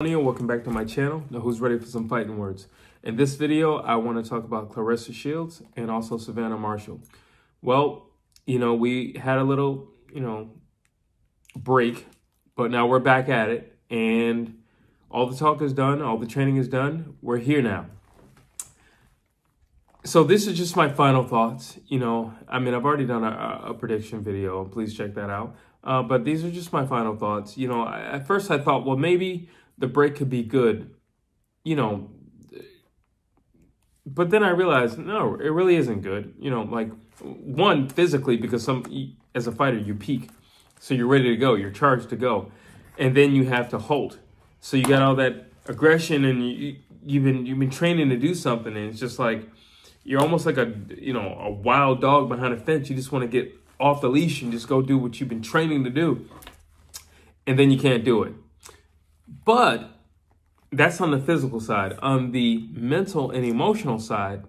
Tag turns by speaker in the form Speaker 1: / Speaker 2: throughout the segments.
Speaker 1: Welcome back to my channel. Now, who's ready for some fighting words? In this video, I want to talk about Claressa Sheilds and also Savannah Marshall. Well, we had a little, break, but now we're back at it, and all the talk is done, all the training is done. We're here now. So this is just my final thoughts. I've already done a prediction video. Please check that out. But these are just my final thoughts. At first I thought, well, maybe the break could be good, but then I realized, no, it really isn't good. One, physically, because as a fighter, you peak. So you're ready to go, you're charged to go. And then you have to halt. So you got all that aggression and you've been training to do something. And it's just like, you're almost like a wild dog behind a fence. You just want to get off the leash and just go do what you've been training to do. And then you can't do it. But that's on the physical side. On the mental and emotional side,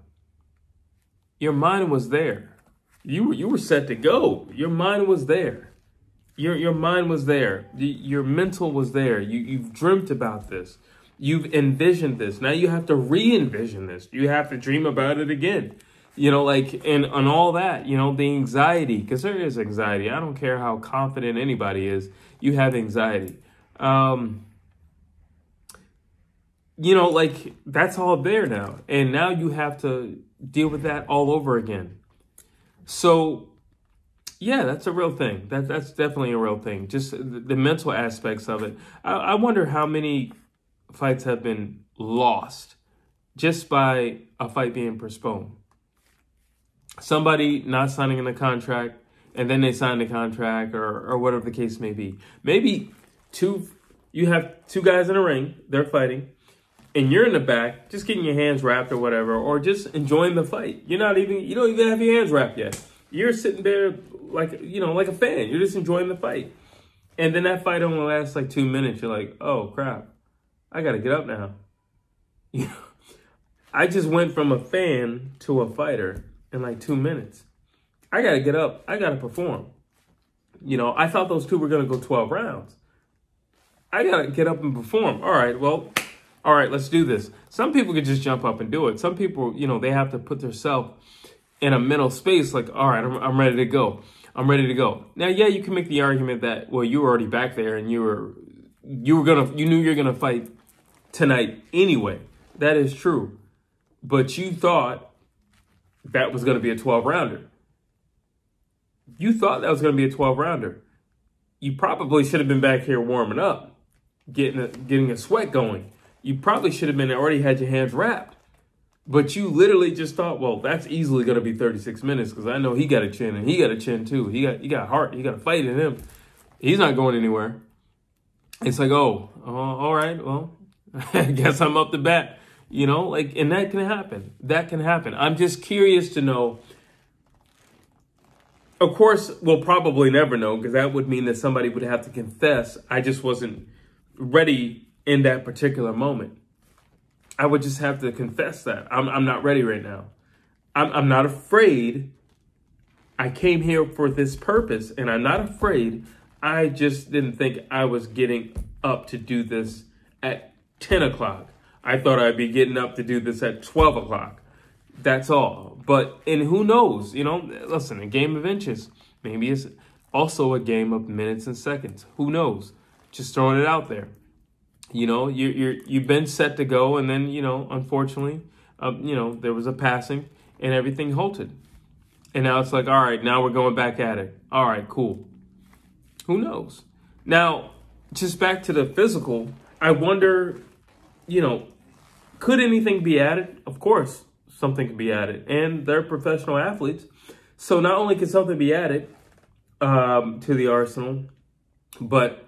Speaker 1: your mind was there. You were set to go. Your mind was there. Your mind was there. Your mental was there. You've dreamt about this. You've envisioned this. Now you have to re-envision this. You have to dream about it again. And all that, the anxiety, because there is anxiety. I don't care how confident anybody is. You have anxiety. That's all there now. And now you have to deal with that all over again. So, yeah, that's a real thing. That's definitely a real thing. Just the mental aspects of it. I wonder how many fights have been lost just by a fight being postponed. Somebody not signing in the contract, and then they sign the contract, or whatever the case may be. Maybe you have two guys in a ring, they're fighting, and you're in the back, just getting your hands wrapped or whatever, or just enjoying the fight. You don't even have your hands wrapped yet. You're sitting there like a fan. You're just enjoying the fight. And then that fight only lasts like 2 minutes. You're like, oh crap, I got to get up now. I just went from a fan to a fighter in like 2 minutes. I got to get up. I got to perform. I thought those two were going to go 12 rounds. I got to get up and perform. All right, let's do this. Some people could just jump up and do it. Some people, they have to put themselves in a mental space like, all right, I'm ready to go. I'm ready to go. Now, yeah, you can make the argument that, well, you were already back there and you knew you're going to fight tonight anyway. That is true. But you thought that was going to be a 12-rounder. You thought that was going to be a 12-rounder. You probably should have been back here warming up, getting a sweat going. You probably should have already had your hands wrapped. But you literally just thought, well, that's easily going to be 36 minutes because I know he got a chin and he got a chin too. He got heart. He got a fight in him. He's not going anywhere. It's like, all right, well, I guess I'm up to bat. And that can happen. That can happen. I'm just curious to know. Of course, we'll probably never know because that would mean that somebody would have to confess. I just wasn't ready in that particular moment. I would just have to confess that. I'm not ready right now. I'm not afraid. I came here for this purpose and I'm not afraid. I just didn't think I was getting up to do this at 10 o'clock. I thought I'd be getting up to do this at 12 o'clock. That's all. And who knows? Listen, a game of inches. Maybe it's also a game of minutes and seconds. Who knows? Just throwing it out there. You've been set to go, and then, unfortunately, there was a passing, and everything halted. And now it's like, all right, now we're going back at it. All right, cool. Who knows? Now, just back to the physical, I wonder, could anything be added? Of course, something can be added. And they're professional athletes. So not only can something be added to the arsenal, but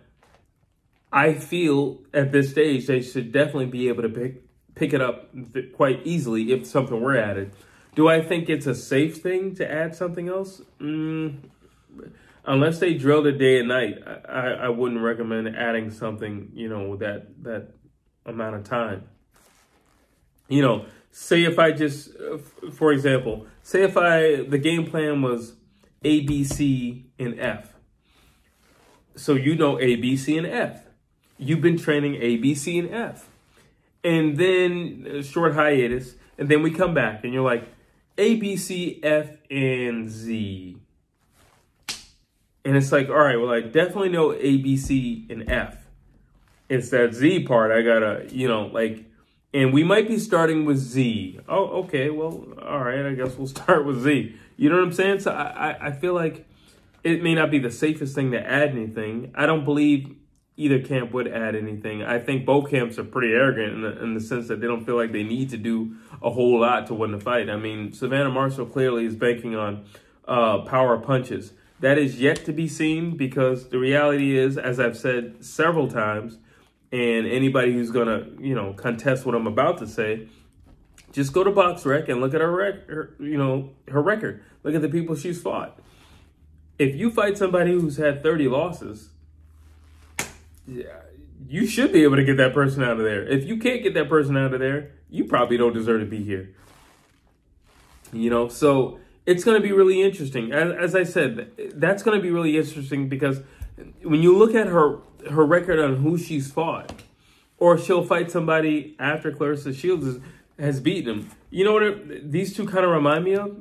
Speaker 1: I feel at this stage they should definitely be able to pick it up quite easily if something were added. Do I think it's a safe thing to add something else? Unless they drilled it day and night, I wouldn't recommend adding something, that amount of time. Say if I just, for example, the game plan was A, B, C, and F. So A, B, C, and F. you've been training A, B, C, and F. And then a short hiatus, and then we come back, and you're like, A, B, C, F, and Z. And it's like, all right, well, I definitely know A, B, C, and F. It's that Z part I gotta, and we might be starting with Z. Oh, okay, well, all right, I guess we'll start with Z. You know what I'm saying? So I feel like it may not be the safest thing to add anything. I don't believe either camp would add anything. I think both camps are pretty arrogant in the sense that they don't feel like they need to do a whole lot to win the fight. I mean, Savannah Marshall clearly is banking on power punches. That is yet to be seen, because the reality is, as I've said several times, and anybody who's going to, contest what I'm about to say, just go to BoxRec and look at her record. Look at the people she's fought. If you fight somebody who's had 30 losses, you should be able to get that person out of there. If you can't get that person out of there, you probably don't deserve to be here. So it's going to be really interesting. As I said, that's going to be really interesting, because when you look at her record on who she's fought, or she'll fight somebody after Claressa Sheilds has beaten him. You know what these two kind of remind me of?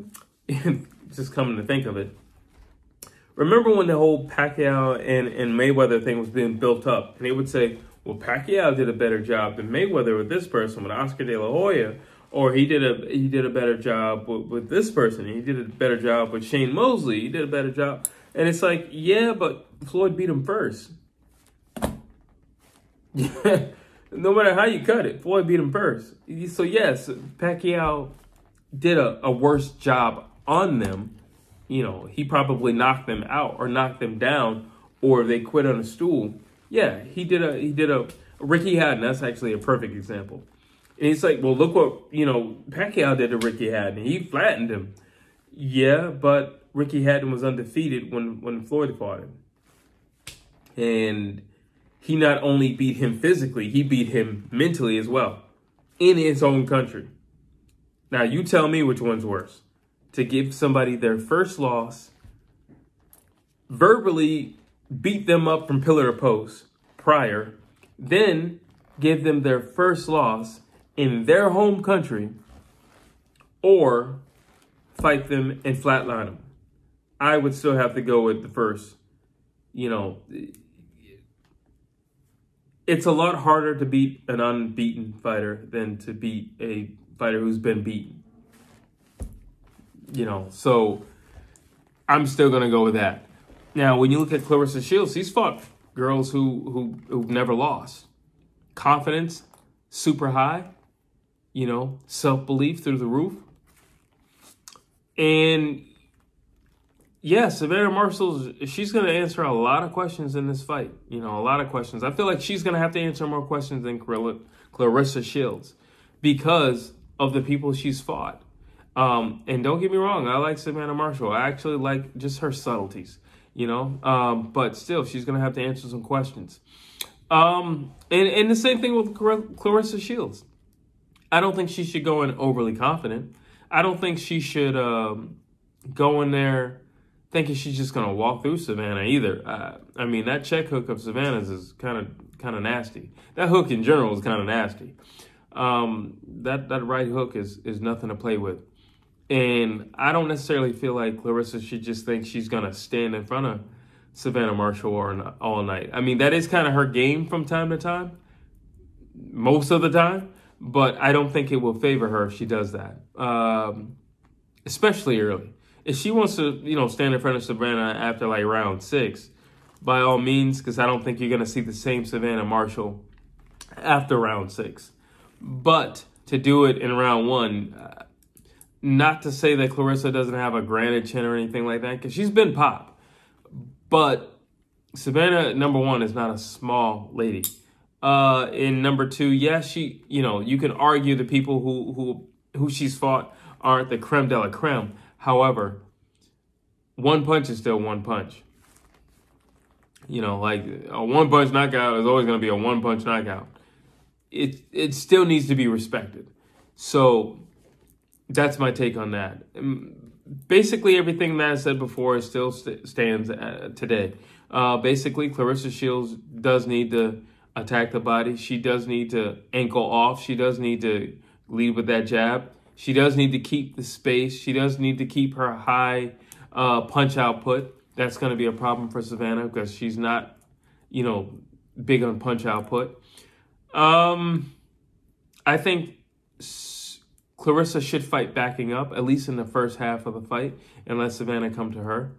Speaker 1: Just coming to think of it. Remember when the whole Pacquiao and Mayweather thing was being built up, and they would say, well, Pacquiao did a better job than Mayweather with this person, with Oscar De La Hoya, or he did a better job with this person. He did a better job with Shane Mosley. He did a better job. And it's like, yeah, but Floyd beat him first. No matter how you cut it, Floyd beat him first. So yes, Pacquiao did a worse job on them. He probably knocked them out or knocked them down, or they quit on a stool. Yeah, he did a Ricky Hatton. That's actually a perfect example. And he's like, well, look what, Pacquiao did to Ricky Hatton. He flattened him. Yeah, but Ricky Hatton was undefeated when Floyd fought him. And he not only beat him physically, he beat him mentally as well, in his own country. Now, you tell me which one's worse. To give somebody their first loss, verbally beat them up from pillar to post prior, then give them their first loss in their home country, or fight them and flatline them. I would still have to go with the first. It's a lot harder to beat an unbeaten fighter than to beat a fighter who's been beaten. So I'm still going to go with that. Now, when you look at Claressa Shields, she's fought girls who've never lost. Confidence, super high. Self-belief through the roof. And yeah, Savannah Marshall, she's going to answer a lot of questions in this fight. A lot of questions. I feel like she's going to have to answer more questions than Claressa Shields, because of the people she's fought. And don't get me wrong, I like Savannah Marshall. I actually like just her subtleties, but still, she's going to have to answer some questions. And the same thing with Claressa Shields. I don't think she should go in overly confident. I don't think she should go in there thinking she's just going to walk through Savannah either. I mean, that check hook of Savannah's is kind of nasty. That hook in general is kind of nasty. That right hook is nothing to play with. And I don't necessarily feel like Claressa should just think she's going to stand in front of Savannah Marshall all night. I mean, that is kind of her game from time to time, most of the time. But I don't think it will favor her if she does that, especially early. If she wants to, stand in front of Savannah after like round 6, by all means, because I don't think you're going to see the same Savannah Marshall after round 6. But to do it in round 1, not to say that Claressa doesn't have a granite chin or anything like that, because she's been popped. But Savannah, number 1, is not a small lady. In number 2, yes, she, you can argue the people who she's fought aren't the creme de la creme. However, one punch is still one punch. Like a one-punch knockout is always going to be a one-punch knockout. It still needs to be respected. So that's my take on that. Basically, everything that I said before still stands today. Basically, Claressa Shields does need to attack the body. She does need to ankle off. She does need to lead with that jab. She does need to keep the space. She does need to keep her high punch output. That's going to be a problem for Savannah because she's not, big on punch output. I think Claressa should fight backing up, at least in the first half of the fight, and let Savannah come to her.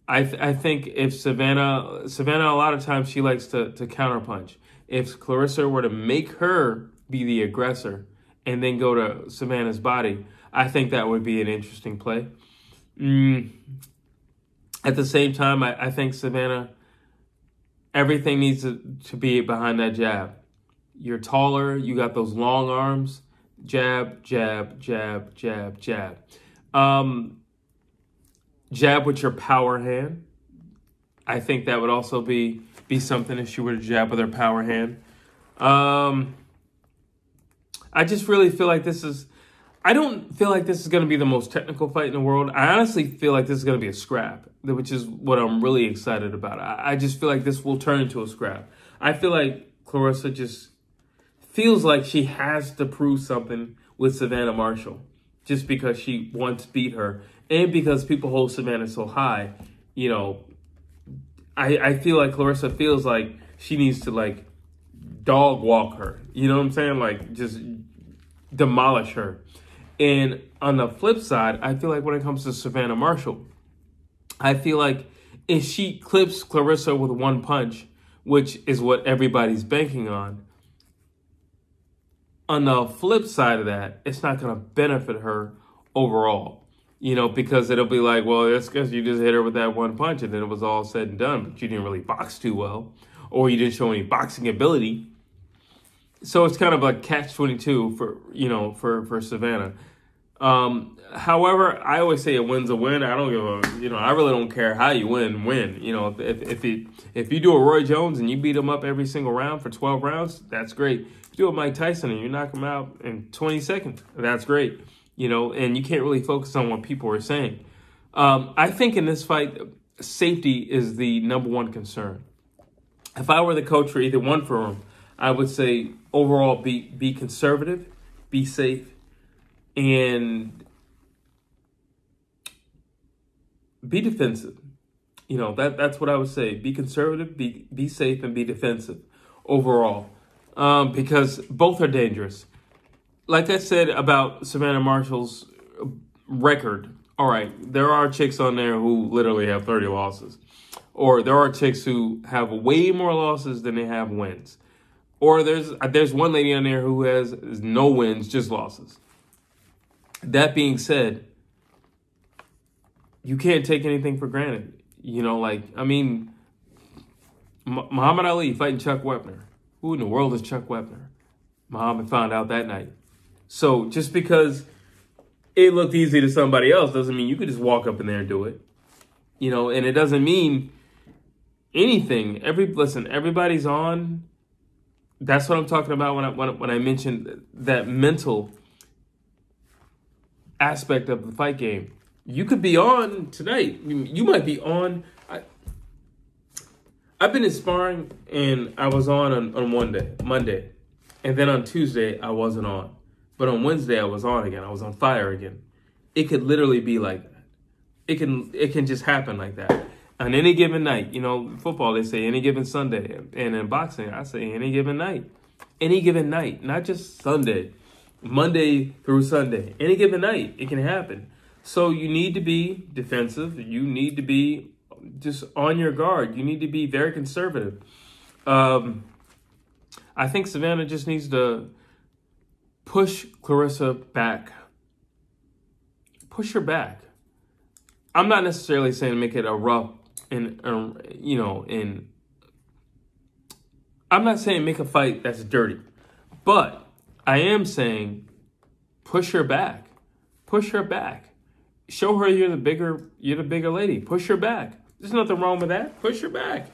Speaker 1: I think if Savannah, a lot of times she likes to counterpunch. If Claressa were to make her be the aggressor and then go to Savannah's body, I think that would be an interesting play. At the same time, I think Savannah, everything needs to be behind that jab. You're taller. You got those long arms. Jab, jab, jab, jab, jab. Jab with your power hand. I think that would also be something if she were to jab with her power hand. I just really feel like I don't feel like this is going to be the most technical fight in the world. I honestly feel like this is going to be a scrap, which is what I'm really excited about. I just feel like this will turn into a scrap. I feel like Claressa just feels like she has to prove something with Savannah Marshall just because she once beat her and because people hold Savannah so high. I feel like Claressa feels like she needs to dog walk her. You know what I'm saying? Just demolish her. And on the flip side, I feel like when it comes to Savannah Marshall, I feel like if she clips Claressa with one punch, which is what everybody's banking on the flip side of that, it's not going to benefit her overall, because it'll be like, well, it's because you just hit her with that one punch and then it was all said and done, but you didn't really box too well or you didn't show any boxing ability. So it's kind of like catch-22 for Savannah. However, I always say a win's a win. I don't give I really don't care how you win. If you do a Roy Jones and you beat him up every single round for 12 rounds, that's great. If you do a Mike Tyson and you knock him out in 20 seconds, that's great. And you can't really focus on what people are saying. I think in this fight, safety is the number one concern. If I were the coach for either one firm, I would say overall be conservative, be safe, and be defensive. That's what I would say. Be conservative, be safe, and be defensive overall, because both are dangerous. Like I said about Savannah Marshall's record, all right, there are chicks on there who literally have 30 losses. Or there are chicks who have way more losses than they have wins. Or there's one lady on there who has no wins, just losses. That being said, you can't take anything for granted. Muhammad Ali fighting Chuck Wepner. Who in the world is Chuck Wepner? Muhammad found out that night. So just because it looked easy to somebody else doesn't mean you could just walk up in there and do it. And it doesn't mean anything. Everybody's on. That's what I'm talking about when I mentioned that mental aspect of the fight game. You could be on tonight. You might be on. I've been in sparring, and I was on Monday. And then on Tuesday, I wasn't on. But on Wednesday, I was on again. I was on fire again. It could literally be like that. It can just happen like that. On any given night, football, they say any given Sunday. And in boxing, I say any given night. Any given night, not just Sunday. Monday through Sunday. Any given night, it can happen. So you need to be defensive. You need to be just on your guard. You need to be very conservative. I think Savannah just needs to push Claressa back. Push her back. I'm not necessarily saying make it a rough I'm not saying make a fight that's dirty, but I am saying push her back. Push her back. Show her you're the bigger lady. Push her back. There's nothing wrong with that. Push her back.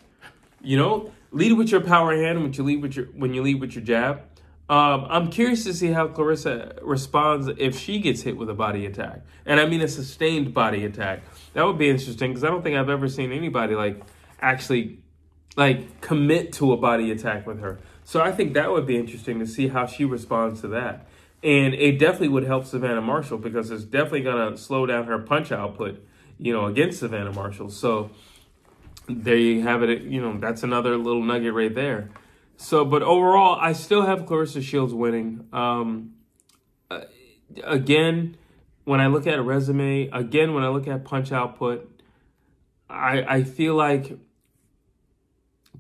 Speaker 1: Lead with your power hand when you lead with your jab. I'm curious to see how Claressa responds if she gets hit with a body attack. And I mean a sustained body attack. That would be interesting because I don't think I've ever seen anybody actually like commit to a body attack with her. So I think that would be interesting to see how she responds to that. And it definitely would help Savannah Marshall because it's definitely going to slow down her punch output, against Savannah Marshall. So there you have it. That's another little nugget right there. So, but overall, I still have Claressa Shields winning. Again, when I look at a resume, again, when I look at punch output, I feel like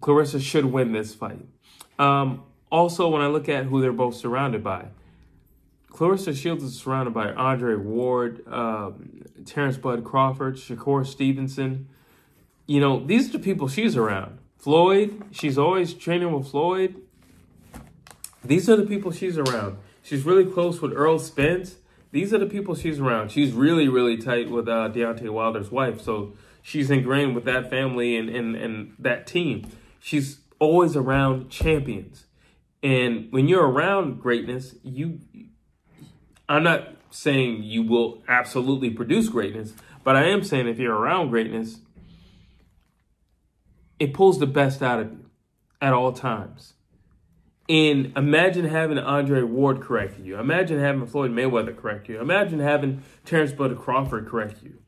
Speaker 1: Claressa should win this fight. Also, when I look at who they're both surrounded by, Claressa Shields is surrounded by Andre Ward, Terrence Bud Crawford, Shakur Stevenson. These are the people she's around. Floyd, she's always training with Floyd. These are the people she's around. She's really close with Earl Spence. These are the people she's around. She's really, really tight with Deontay Wilder's wife. So she's ingrained with that family and that team. She's always around champions. And when you're around greatness, I'm not saying you will absolutely produce greatness, but I am saying if you're around greatness, it pulls the best out of you at all times. And imagine having Andre Ward correct you. Imagine having Floyd Mayweather correct you. Imagine having Terrence Bud Crawford correct you.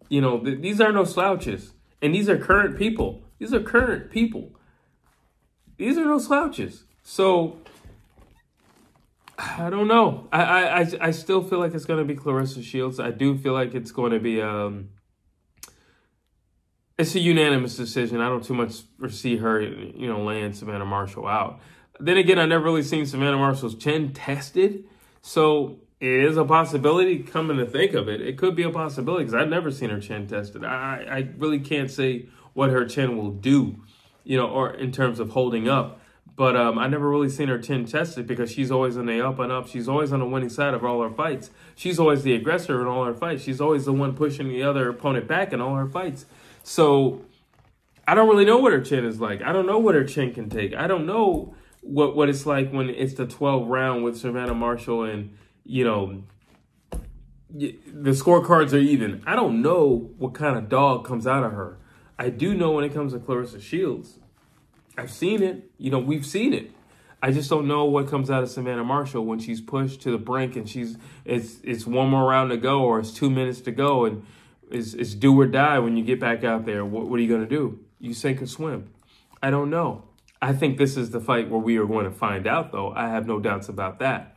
Speaker 1: These are no slouches. And these are current people. These are current people. These are no slouches. So, I don't know. I still feel like it's going to be Claressa Shields. I do feel like it's going to be... it's a unanimous decision. I don't too much foresee her, laying Savannah Marshall out. Then again, I never really seen Savannah Marshall's chin tested. So it is a possibility, coming to think of it. It could be a possibility because I've never seen her chin tested. I really can't say what her chin will do, or in terms of holding up. But I never really seen her chin tested because she's always on the up and up. She's always on the winning side of all her fights. She's always the aggressor in all her fights. She's always the one pushing the other opponent back in all her fights. So I don't really know what her chin is like. I don't know what her chin can take. I don't know what it's like when it's the 12th round with Savannah Marshall and, the scorecards are even. I don't know what kind of dog comes out of her. I do know when it comes to Claressa Shields. I've seen it. We've seen it. I just don't know what comes out of Savannah Marshall when she's pushed to the brink and it's one more round to go or it's 2 minutes to go and it's do or die when you get back out there. What are you going to do? You sink or swim? I don't know. I think this is the fight where we are going to find out, though. I have no doubts about that.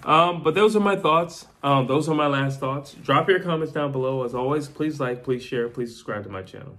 Speaker 1: But those are my thoughts. Those are my last thoughts. Drop your comments down below. As always, please like, please share, please subscribe to my channel.